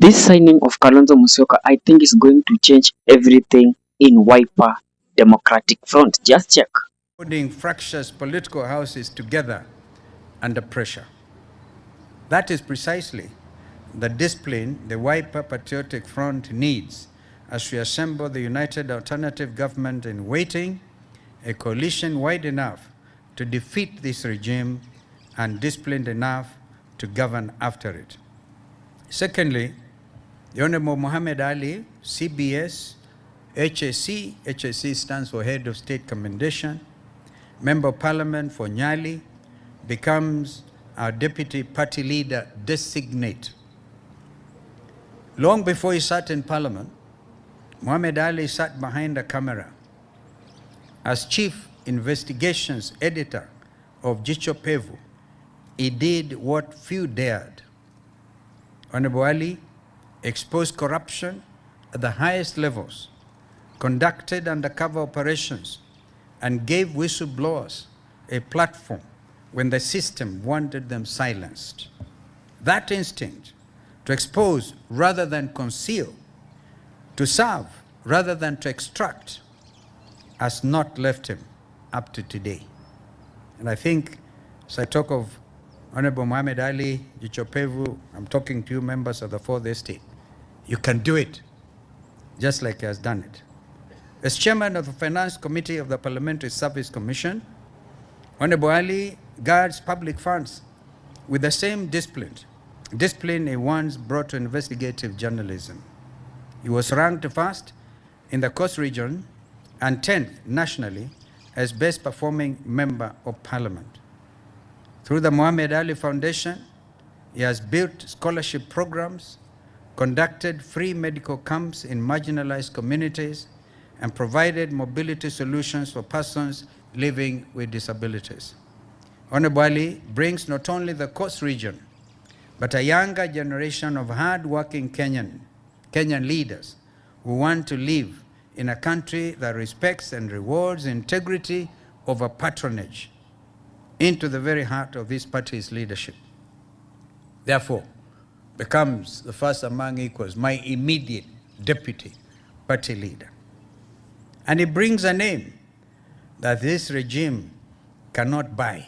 This signing of Kalonzo Musyoka, I think, is going to change everything in Wiper Democratic Front. Just check. Putting fractious political houses together under pressure. That is precisely the discipline the Wiper Patriotic Front needs as we assemble the United Alternative Government in waiting, a coalition wide enough to defeat this regime and disciplined enough to govern after it. Secondly, the Honorable Mohammed Ali, CBS, HSC stands for Head of State Commendation, Member of Parliament for Nyali, becomes our Deputy Party Leader-designate. Long before he sat in Parliament, Mohammed Ali sat behind a camera as Chief Investigations Editor of Jicho Pevu. He did what few dared. Honorable Ali exposed corruption at the highest levels, conducted undercover operations, and gave whistleblowers a platform when the system wanted them silenced. That instinct to expose rather than conceal, to serve rather than to extract, has not left him up to today. And I think, as I talk of Honorable Mohammed Ali, Jicho Pevu, I'm talking to you members of the Fourth Estate. You can do it, just like he has done it. As chairman of the Finance Committee of the Parliamentary Service Commission, Honorable Ali guards public funds with the same discipline he once brought to investigative journalism. He was ranked first in the Coast region and 10th nationally as best performing member of parliament. Through the Mohammed Ali Foundation, he has built scholarship programs, conducted free medical camps in marginalized communities, and provided mobility solutions for persons living with disabilities. Honorable Ali brings not only the Coast region, but a younger generation of hard-working Kenyan leaders who want to live in a country that respects and rewards integrity over patronage into the very heart of this party's leadership. Therefore, becomes the first among equals, my immediate deputy party leader. And he brings a name that this regime cannot buy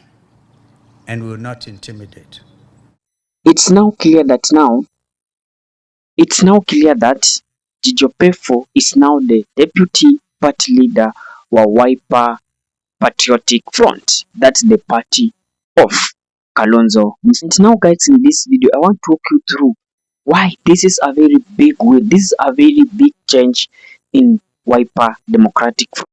and will not intimidate. It's now clear that Jicho Pevu is now the deputy party leader wa Wiper Patriotic Front. That's the party of Kalonzo. And now, guys, in this video, I want to walk you through why this is a very big way. This is a very big change in Wiper Democratic Front.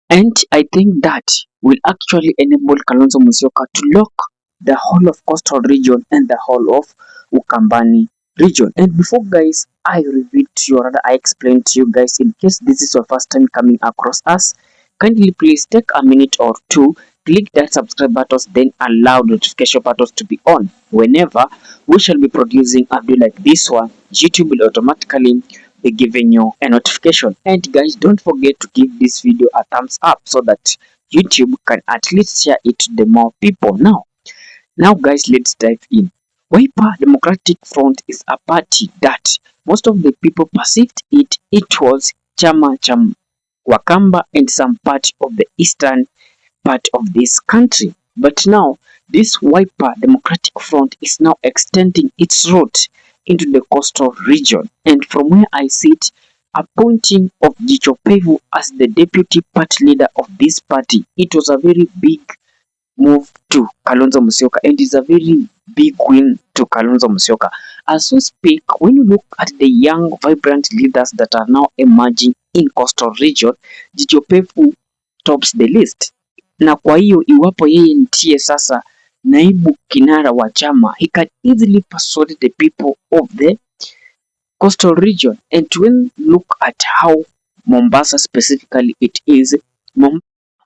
And I think that will actually enable Kalonzo Musyoka to lock the whole of Coastal region and the whole of Ukambani region. And before, guys, I reveal to you, or rather I explain to you guys, in case this is your first time coming across us, kindly please take a minute or two, click that subscribe button, then allow notification buttons to be on. Whenever we shall be producing a video like this one, YouTube will automatically be giving you a notification. And guys, don't forget to give this video a thumbs up so that YouTube can at least share it to the more people. Now guys, let's dive in. Wiper Democratic Front is a party that most of the people perceived it was Chama cha Wakamba and some part of the eastern part of this country. But now, this Wiper Democratic Front is now extending its route into the coastal region. And from where I sit, appointing of Jicho Pevu as the deputy party leader of this party, it was a very big move to Kalonzo Musyoka, and is a very big win to Kalonzo Musyoka. As we speak, when you look at the young, vibrant leaders that are now emerging in coastal region, Jicho Pevu tops the list. Na kwa hiyo, iwapo yeye ndiye sasa naibu kinara wa chama, he can easily persuade the people of the coastal region. And when you look at how Mombasa specifically it is,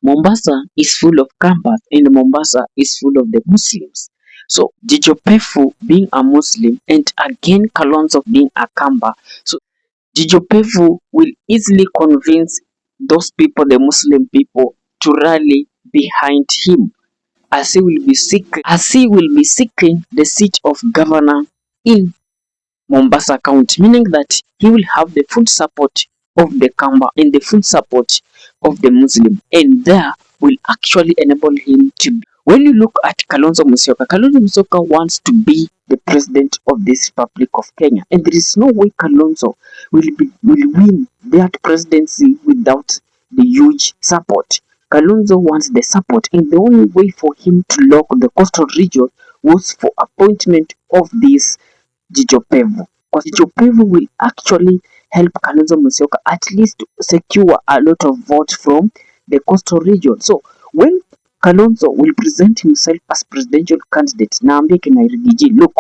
Mombasa is full of Kambas and Mombasa is full of the Muslims. So Jicho Pevu being a Muslim and again Kalonzo being a Kamba, so Jicho Pevu will easily convince those people, the Muslim people, to rally behind him as he will be seeking the seat of governor in Mombasa County, meaning that he will have the full support of the Kamba and the full support of the Muslim, and there will actually enable him to be. When you look at Kalonzo Musyoka wants to be the president of this Republic of Kenya, and there is no way Kalonzo will win that presidency without the huge support. Kalonzo wants the support, and the only way for him to lock the coastal region was for appointment of this Jijopevu. Because Jijopevu will actually help Kalonzo Musyoka at least secure a lot of votes from the coastal region. So when Kalonzo will present himself as presidential candidate, naambie kina Rigiji, look,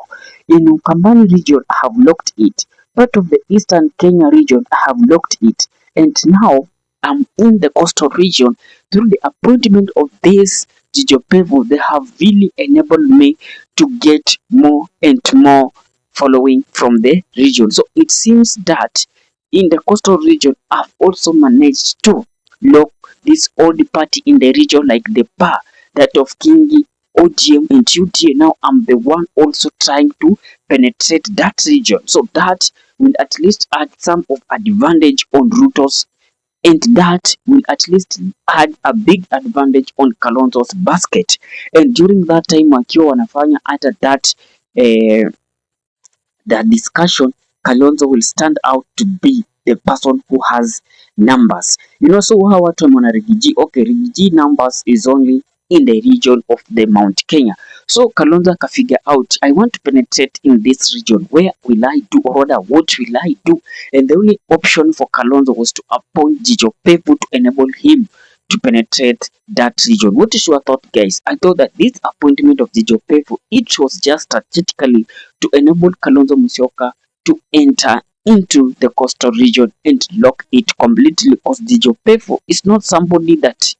in Ukambani region I have locked it. Part of the eastern Kenya region I have locked it. And now I'm in the coastal region. Through the appointment of this Jijopevu, they have really enabled me to get more and more following from the region. So it seems that in the coastal region, I've also managed to lock this old party in the region like the PA, that of Kingi, OGM and UDA. Now I'm the one also trying to penetrate that region. So that will at least add some of advantage on Ruto's, and that will at least add a big advantage on Kalonzo's basket. And during that time wakiwa wanafanya hata that discussion, Kalonzo will stand out to be the person who has numbers. You know, so how watu wameona Rigiji, okay, Rigiji numbers is only in the region of the Mount Kenya. So Kalonzo figure out, I want to penetrate in this region. Where will I do, or rather, what will I do? And the only option for Kalonzo was to appoint Jijopevu to enable him to penetrate that region. What is your thought, guys? I thought that this appointment of Jijopevu, it was just strategically to enable Kalonzo Musyoka to enter into the coastal region and lock it completely, because Jijopevu is not somebody that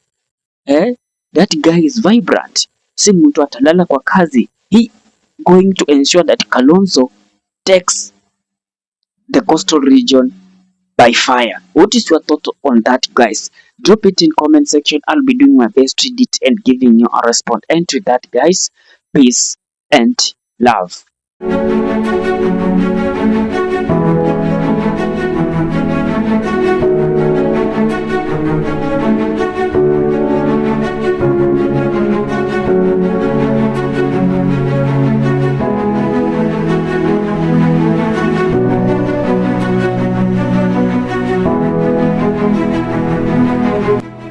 that guy is vibrant. Si mtu atalala kwa kazi. He going to ensure that Kalonzo takes the coastal region by fire. What is your thought on that, guys? Drop it in comment section. I'll be doing my best to read it and giving you a response. And to that, guys, peace and love.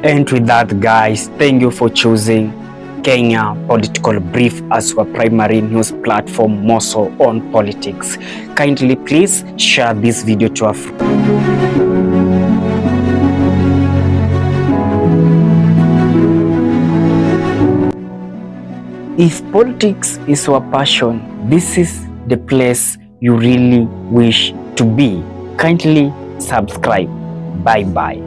And with that, guys, thank you for choosing Kenya Political Brief as your primary news platform, more so on politics. Kindly please share this video to a friend. If politics is your passion, this is the place you really wish to be. Kindly subscribe. Bye bye.